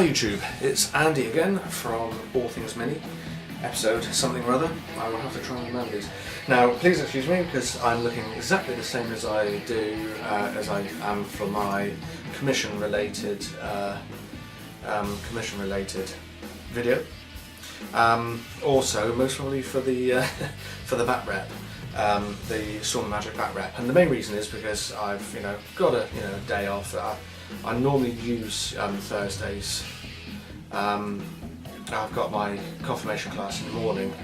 Hi YouTube, it's Andy again from All Things Mini, episode something or other. I will have to try and remember these. Now please excuse me because I'm looking exactly the same as I do, as I am for my commission related video. Also most probably for the for the bat rep. The Storm Magic bat rep, and the main reason is because I've got a day off. I normally use Thursdays. I've got my confirmation class in the morning,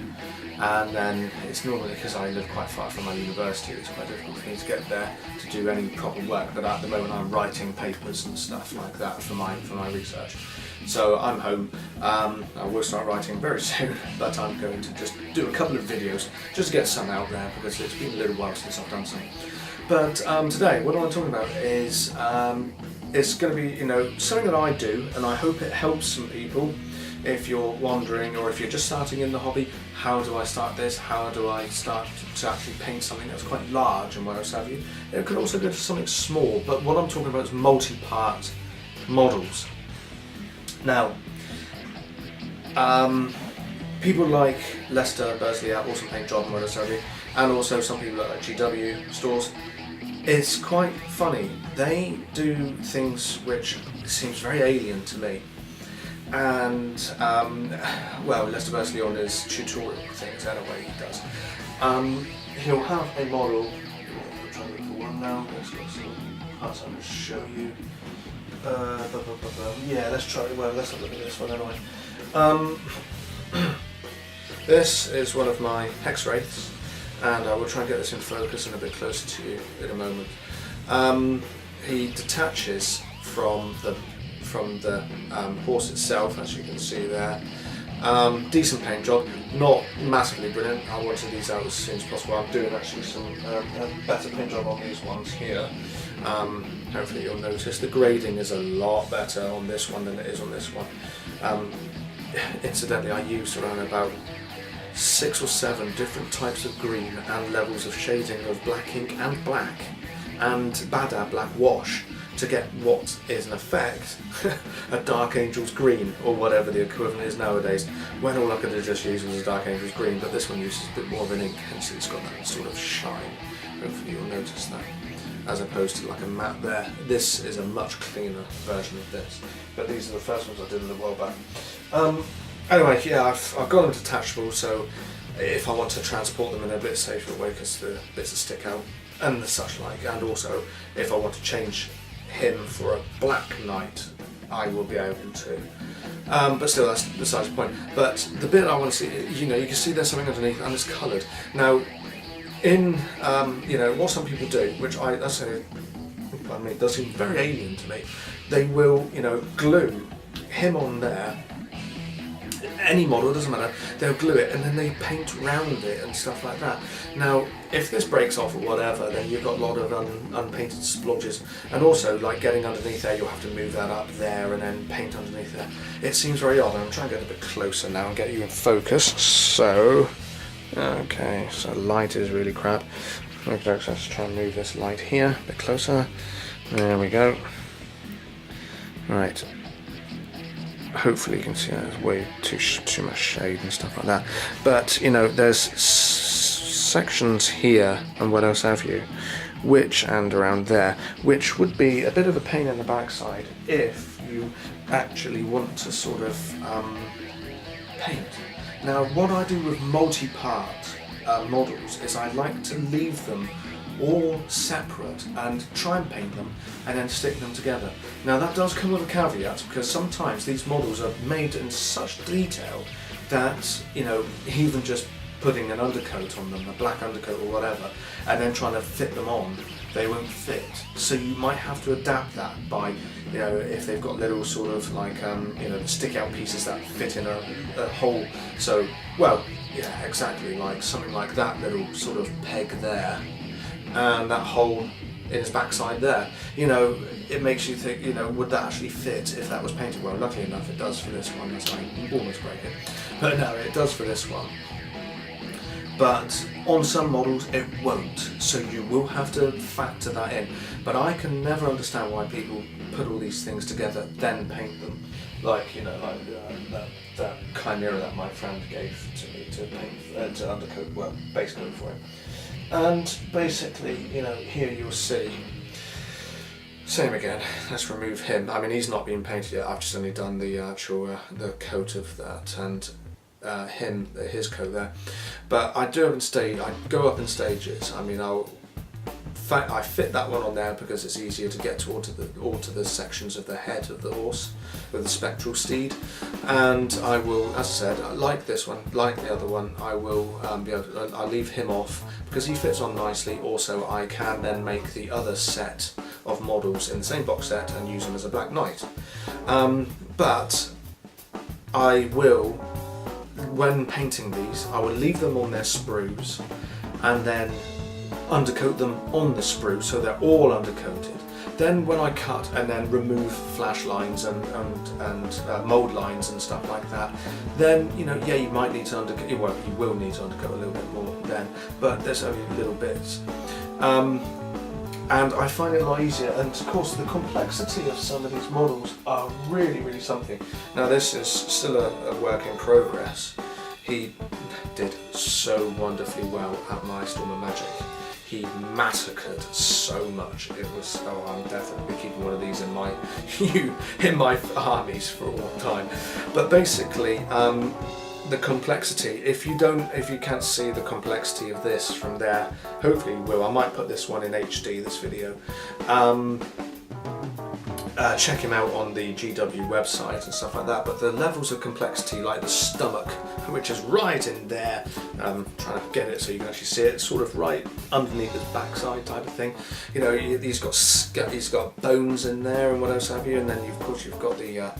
and then it's normally because I live quite far from my university. It's quite difficult for me to get there to do any proper work. But at the moment, I'm writing papers and stuff like that for my research. So I'm home. I will start writing very soon, but I'm going to just do a couple of videos just to get some out there because it's been a little while since I've done something. But today, what I'm talking about is it's going to be something that I do, and I hope it helps some people. If you're wondering, or if you're just starting in the hobby, how do I start this? How do I start to actually paint something that's quite large and what else have you? It could also go to something small, but what I'm talking about is multi-part models. Now, people like Leicester, Bursley have awesome paint job and what else have you, and also some people at GW stores. It's quite funny. They do things which seems very alien to me. And well, Leicester Bursley on his tutorial things anyway, he does. He'll have a model. I'm trying to look for one now. Let's go see. I'm going to show you. Yeah, let's try. Well, let's have a look at this one anyway. This is one of my hex wraiths, and I will try and get this in focus and a bit closer to you in a moment. He detaches from the horse itself, as you can see there. Decent paint job, not massively brilliant. I wanted these out as soon as possible. I'm doing actually some better paint job on these ones here. Hopefully you'll notice the grading is a lot better on this one than it is on this one. Incidentally, I used around about 6 or 7 different types of green and levels of shading of black ink and black and Bada black wash to get what is in effect a Dark Angel's green, or whatever the equivalent is nowadays, when all I could have just used was a Dark Angel's green, but this one uses a bit more of an ink, hence it's got that sort of shine. Hopefully you'll notice that, as opposed to like a matte there. This is a much cleaner version of this, but these are the first ones I did a little while back. Anyway, yeah, I've got them detachable, so if I want to transport them in a bit safer way, because the bits that stick out and the such like, and also if I want to change him for a black knight, I will be able to. But still, that's besides the point. But the bit I want to see, you can see there's something underneath, and it's coloured. Now, in what some people do, which I say, pardon me, does seem very alien to me. They will, glue him on there. Any model, doesn't matter, they'll glue it and then they paint round it and stuff like that. Now, if this breaks off or whatever, then you've got a lot of unpainted splodges, and also like getting underneath there, you'll have to move that up there and then paint underneath there. It seems very odd, and I'm trying to get a bit closer now and get you in focus. So, okay, so light is really crap. Okay, so let's try and move this light here, a bit closer. There we go. Right. Hopefully you can see there's way too much shade and stuff like that, but there's sections here and what else have you, and around there, which would be a bit of a pain in the backside if you actually want to sort of paint. Now, what I do with multi-part models is I like to leave them all separate and try and paint them and then stick them together. Now that does come with a caveat, because sometimes these models are made in such detail that even just putting an undercoat on them, a black undercoat or whatever, and then trying to fit them on, they won't fit. So you might have to adapt that by if they've got little sort of like stick out pieces that fit in a hole. So well, yeah, exactly, like something like that little sort of peg there, and that hole in his backside there. It makes you think, would that actually fit if that was painted? Well, luckily enough it does for this one, as I almost break it. But no, it does for this one. But on some models it won't, so you will have to factor that in. But I can never understand why people put all these things together, then paint them. like that chimera that my friend gave to me to paint, to undercoat, well, base coat for him. And basically, here you'll see, same again, let's remove him. I mean, he's not been painted yet, I've just only done the actual, the coat of that, and his coat there. But I do I go up in stages. I mean, I fit that one on there because it's easier to get all to the sections of the head of the horse with the spectral steed. And I will, as I said, like this one, like the other one, I will I'll leave him off because he fits on nicely. Also, I can then make the other set of models in the same box set and use them as a Black Knight. But I will, when painting these, I will leave them on their sprues and then undercoat them on the sprue so they're all undercoated. Then when I cut and then remove flash lines and mould lines and stuff like that, then yeah, you might need to undercoat, well, you will need to undercoat a little bit more then, but there's only little bits. And I find it a lot easier, and of course the complexity of some of these models are really, really something. Now this is still a work in progress. He did so wonderfully well at my Storm of Magic. He massacred so much. It was, I'm definitely keeping one of these in my armies for all time. But basically, the complexity, if you can't see the complexity of this from there, hopefully you will. I might put this one in HD, this video. Check him out on the GW website and stuff like that, but the levels of complexity, like the stomach, which is right in there, trying to get it so you can actually see it, it's sort of right underneath his backside type of thing. He's got bones in there and what else have you, and then of course you've got the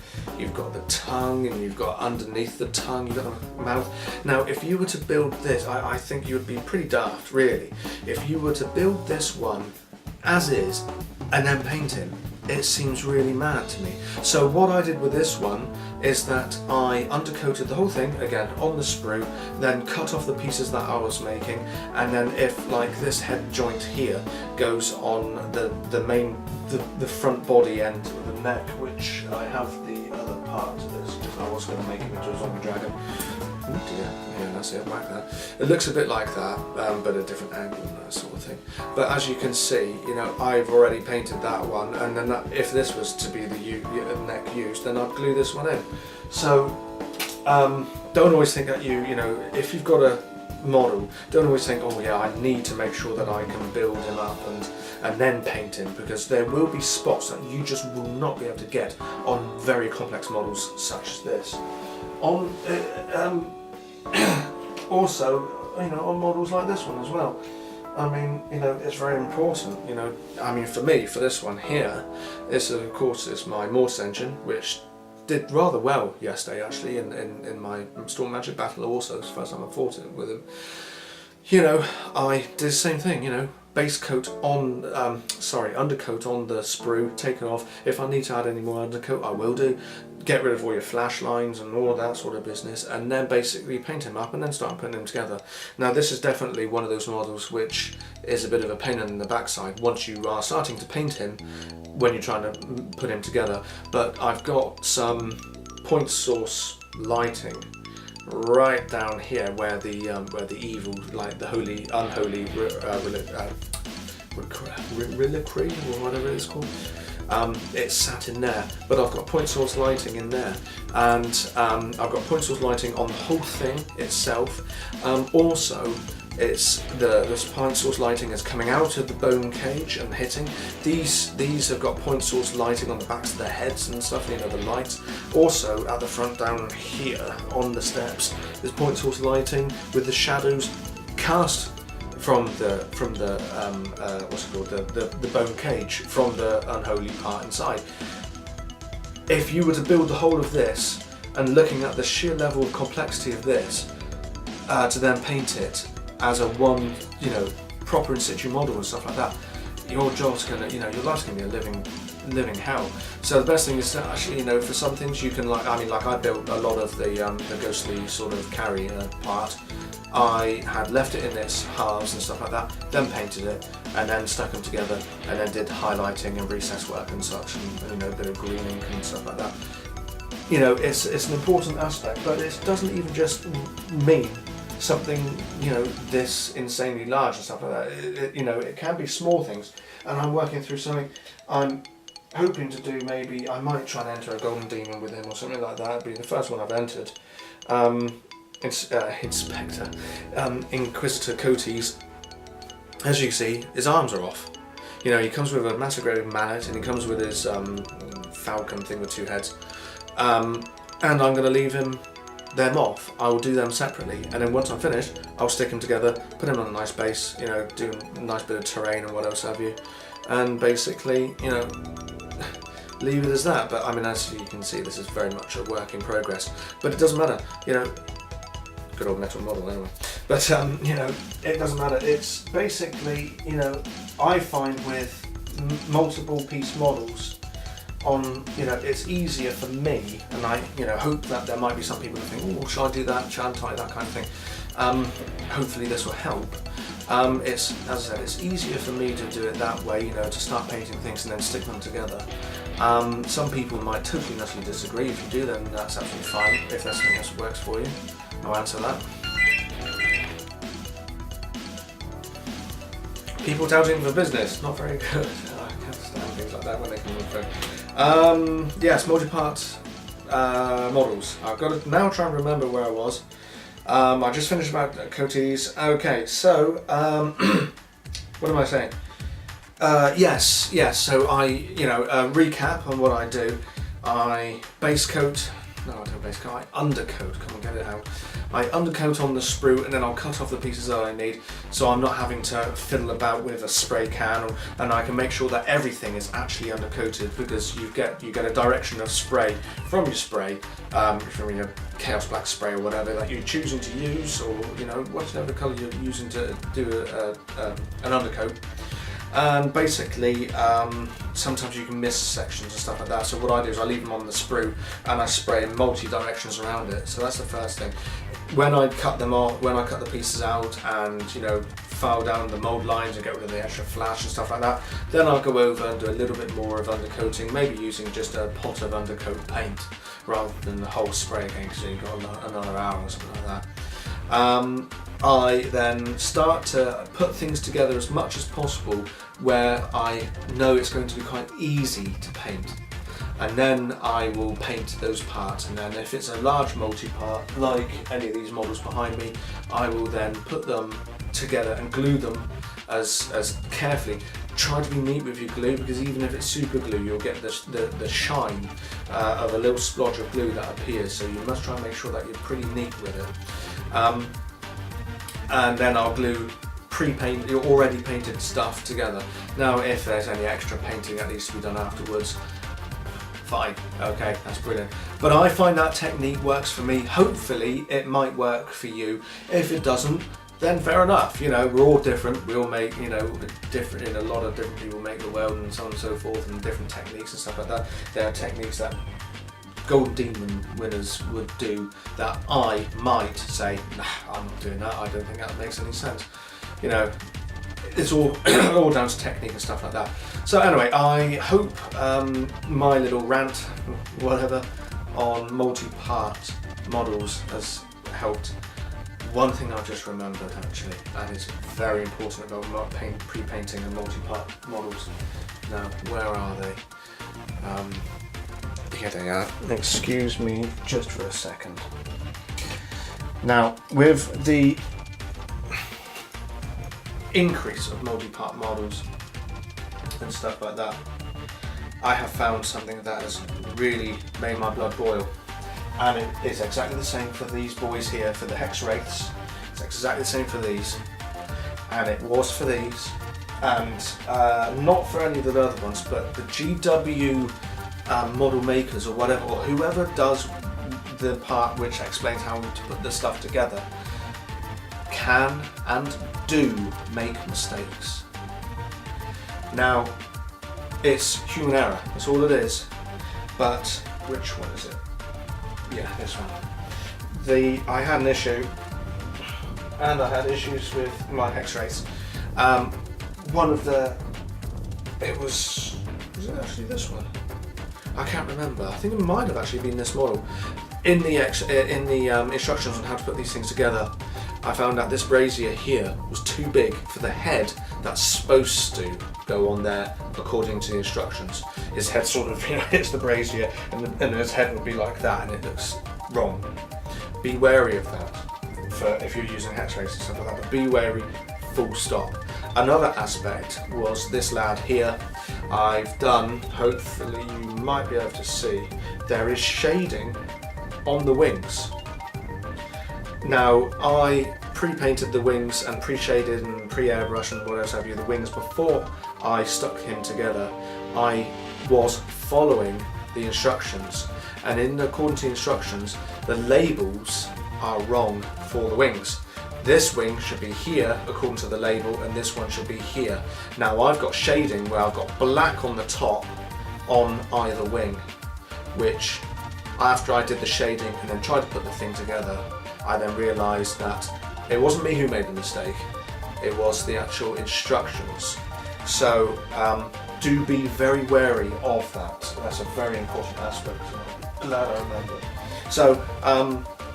tongue, and you've got underneath the tongue, you've got the mouth. Now if you were to build this, I think you would be pretty daft really, if you were to build this one as is and then paint him. It seems really mad to me. So what I did with this one is that I undercoated the whole thing, again, on the sprue, then cut off the pieces that I was making, and then if, like, this head joint here goes on the front body end of the neck, which I have the other part to this, because I was going to make him into a zombie dragon. Oh dear, yeah, that's it, like that. It looks a bit like that, but a different angle and that sort of thing. But as you can see, I've already painted that one, and then if this was to be the neck used, then I'd glue this one in. So don't always think that if you've got a model, don't always think, oh yeah, I need to make sure that I can build him up and then paint him, because there will be spots that you just will not be able to get on very complex models such as this. Also, on models like this one as well. I mean, it's very important. I mean, for me, for this one here, this of course is my Morse engine, which did rather well yesterday actually in my Storm Magic battle. Also, it's the first time I fought it with him. I did the same thing. Base coat on, undercoat on the sprue, take it off. If I need to add any more undercoat, I will do. Get rid of all your flash lines and all of that sort of business, and then basically paint him up and then start putting them together. Now this is definitely one of those models which is a bit of a pain in the backside once you are starting to paint him when you're trying to put him together. But I've got some point source lighting right down here where the evil, like the unholy reliquary or whatever it's called, it's sat in there, but I've got point source lighting in there, and I've got point source lighting on the whole thing itself. Also, it's this point source lighting is coming out of the bone cage and hitting. These have got point source lighting on the backs of their heads and stuff, the lights. Also at the front down here on the steps, there's point source lighting with the shadows cast from the bone cage, from the unholy part inside. If you were to build the whole of this, and looking at the sheer level of complexity of this, to then paint it as a one, proper in situ model and stuff like that, your job's gonna, your life's gonna be a living hell. So the best thing is to actually, for some things you can, I built a lot of the ghostly sort of carry part. I had left it in its halves and stuff like that, then painted it, and then stuck them together, and then did highlighting and recess work and such, and a bit of green ink and stuff like that. you know, it's an important aspect, but it doesn't even just mean something, you know, this insanely large and stuff like that. You know, it can be small things, and I'm working through something I'm hoping to do. Maybe I might try and enter a golden demon with him or something like that. It'd be the first one I've entered. Inspector, Inquisitor Cotes, as you see, his arms are off. You know, he comes with a massive grade mallet, and he comes with his falcon thing with 2 heads. And I'm going to leave them off. I will do them separately, and then once I'm finished, I'll stick them together, put them on a nice base, you know, do a nice bit of terrain and what else have you, and basically, you know, leave it as that. But I mean, as you can see, this is very much a work in progress, but it doesn't matter, you know. Good old metal model anyway. But you know, it doesn't matter. It's basically, you know, I find with multiple piece models on, you know, it's easier for me, and I, you know, hope that there might be some people who think, oh, should I do that, should I tie that kind of thing. Hopefully this will help. It's, as I said, it's easier for me to do it that way, you know, to start painting things and then stick them together. Some people might totally and utterly disagree. If you do, then that's absolutely fine, if that's something else works for you. I'll answer that. People touting for business, not very good. I can't stand things like that when they come through. Yes, multi-part models. I've got to now try and remember where I was. I just finished about Cotes. Okay, so what am I saying? Yes. So I, you know, recap on what I do. I base coat. No, I don't base coat. I undercoat. Come on, get it out. I undercoat on the sprue, and then I'll cut off the pieces that I need, so I'm not having to fiddle about with a spray can, and I can make sure that everything is actually undercoated, because you get a direction of spray from your spray, from your Chaos Black spray or whatever that you're choosing to use, or you know, whatever colour you're using to do an undercoat. And basically, sometimes you can miss sections and stuff like that. So what I do is I leave them on the sprue, and I spray in multi-directions around it. So that's the first thing. When I cut them off, when I cut the pieces out, and you know, file down the mold lines and get rid of the extra flash and stuff like that, then I'll go over and do a little bit more of undercoating, maybe using just a pot of undercoat paint rather than the whole spray again, because you've got another hour or something like that. I then start to put things together as much as possible where I know it's going to be quite easy to paint, and then I will paint those parts, and then if it's a large multi-part like any of these models behind me, I will then put them together and glue them as carefully. Try to be neat with your glue, because even if it's super glue, you'll get the shine of a little splodge of glue that appears, so you must try and make sure that you're pretty neat with it. And then I'll glue your already painted stuff together. Now if there's any extra painting that needs to be done afterwards, fine, okay, that's brilliant. But I find that technique works for me. Hopefully it might work for you. If it doesn't, then fair enough. You know, we're all different. We all make, you know, different, in a lot of different people make the world, and so on and so forth, and different techniques and stuff like that. There are techniques that Golden Demon winners would do that I might say, nah, I'm not doing that, I don't think that makes any sense. You know, it's all all down to technique and stuff like that. So anyway, I hope my little rant, whatever, on multi-part models has helped. One thing I've just remembered actually, and it's very important about pre-painting and multi-part models. Now, where are they? Here they are. Excuse me just for a second. Now, with the increase of multi-part models and stuff like that, I have found something that has really made my blood boil. And it is exactly the same for these boys here, for the Hex Wraiths. It's exactly the same for these. And it was for these. And not for any of the other ones, but the GW model makers or whatever, or whoever does the part which explains how to put the stuff together, can and do make mistakes. Now, it's human error, that's all it is. But which one is it? Yeah, this one. I had an issue, and I had issues with my Hex Wraiths. One of the, was it actually this one? I can't remember. I think it might have actually been this model. In the instructions on how to put these things together, I found out this brazier here was too big for the head that's supposed to go on there according to the instructions. His head sort of hits the brazier, and his head would be like that, and it looks wrong. Be wary of that for if you're using hex rays and stuff like that, but be wary, full stop. Another aspect was this lad here. I've done, hopefully you might be able to see, there is shading on the wings. Now, I pre-painted the wings and pre-shaded and pre-airbrush and what else have you the wings before I stuck him together. I was following the instructions, and according to the instructions, the labels are wrong for the wings. This wing should be here according to the label, and this one should be here. Now I've got shading where I've got black on the top on either wing, which after I did the shading and then tried to put the thing together, I then realised that it wasn't me who made the mistake, it was the actual instructions. So do be very wary of that. That's a very important aspect. I'm glad I remembered.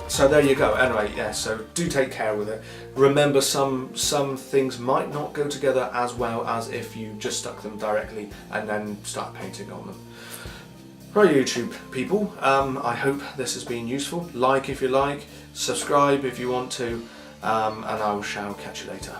So there you go. Anyway, yeah, so do take care with it. Remember, some things might not go together as well as if you just stuck them directly and then start painting on them. Right, YouTube people, I hope this has been useful. Like if you like, subscribe if you want to, and I shall catch you later.